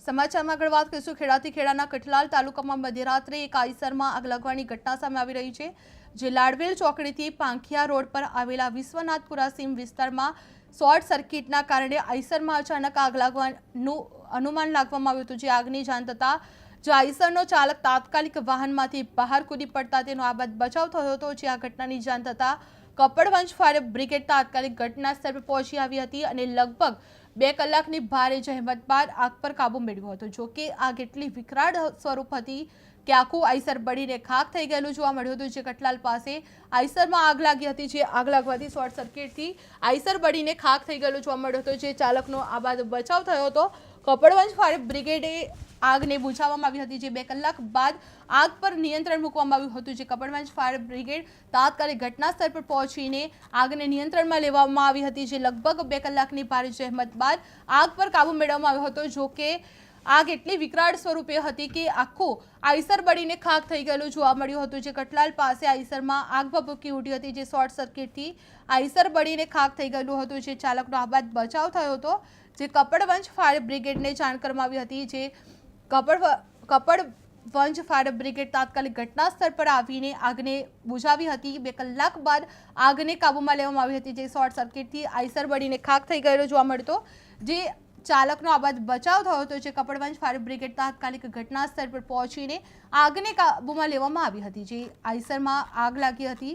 સમાચારમાં આગળ વાત કરીશું ખેડાથી ખેડાના કઠલાલ તાલુકામાં મધ્યરાત્રે એક આઈસરમાં આગ લાગવાની ઘટના સામે આવી રહી છે। જે લાડવેલ ચોકડીથી પાંખિયા રોડ પર આવેલા વિશ્વનાથપુરા સીમ વિસ્તારમાં શોર્ટ સર્કિટના કારણે આઈસરમાં અચાનક આગ લાગવાનું અનુમાન લાગવામાં આવ્યું હતું। જે આગની જાણ થતાં જે આઈસરનો ચાલક તાત્કાલિક વાહનમાંથી બહાર કૂદી પડતા તેનો આબાદ બચાવ થયો હતો। જે આ ઘટનાની જાણ થતાં કપડવંજ ફાયર બ્રિગેડ તાત્કાલિક ઘટના સ્થળ પર પહોંચી આવી હતી અને લગભગ 2 કલાકની ભારે જહેમત બાદ આગ પર કાબુ મેળવ્યો હતો। જો કે આગ એટલી વિકરાળ સ્વરૂપ હતી કે આખું આઈસર બળીને ખાખ થઈ ગયેલું જોવા મળ્યું હતું। જે કઠલાલ પાસે આઈસરમાં આગ લાગી હતી। જે આગ લાગવાથી શોર્ટ સર્કિટથી આઈસર બળીને ખાખ થઈ ગયેલું જોવા મળ્યું હતું। જે ચાલકનો આબાદ બચાવ થયો હતો। કપડવંજ ફાયર બ્રિગેડે આગને બુઝાવવામાં આવી હતી। જે 2 કલાક બાદ આગ પર નિયંત્રણ મૂકવામાં આવ્યું હતું। જે કપડવંજ ફાયર બ્રિગેડ તાત્કાલિક ઘટના સ્થળ પર પહોંચીને આગને નિયંત્રણમાં લેવામાં આવી હતી। જે લગભગ 2 કલાકની ભારે જહેમત બાદ આગ પર કાબુ મેળવવામાં આવ્યો હતો। જો કે આગ એટલી વિકરાળ સ્વરૂપે હતી કે આખું આઈસર બળીને ખાખ થઈ ગયેલું જોવા મળ્યું હતું। જે કઠલાલ પાસે આઈસરમાં આગ ભભૂકી ઉઠી હતી। જે શોર્ટ સર્કિટથી આઈસર બળીને ખાખ થઈ ગયેલું હતું। જે ચાલકનો આબાદ બચાવ થયો હતો। જે કપડવંજ ફાયર બ્રિગેડને જાણ કરવામાં આવી હતી। જે કપડવંજ ફાયર બ્રિગેડ તાત્કાલિક ઘટના સ્થળ પર આવીને આગને બુઝાવી હતી। 2 કલાક બાદ આગને કાબૂમાં લેવામાં આવી હતી। જે શોર્ટ સર્કિટથી આઈસર બળીને ખાખ થઈ ગયેલો જોવા મળતો। જે ચાલકનો આબાદ બચાવ થયો હતો। જે કપડવંજ ફાયર બ્રિગેડ તાત્કાલિક ઘટના સ્થળ પર પહોંચીને આગને કાબૂમાં લેવામાં આવી હતી। જે આઈસરમાં આગ લાગી હતી।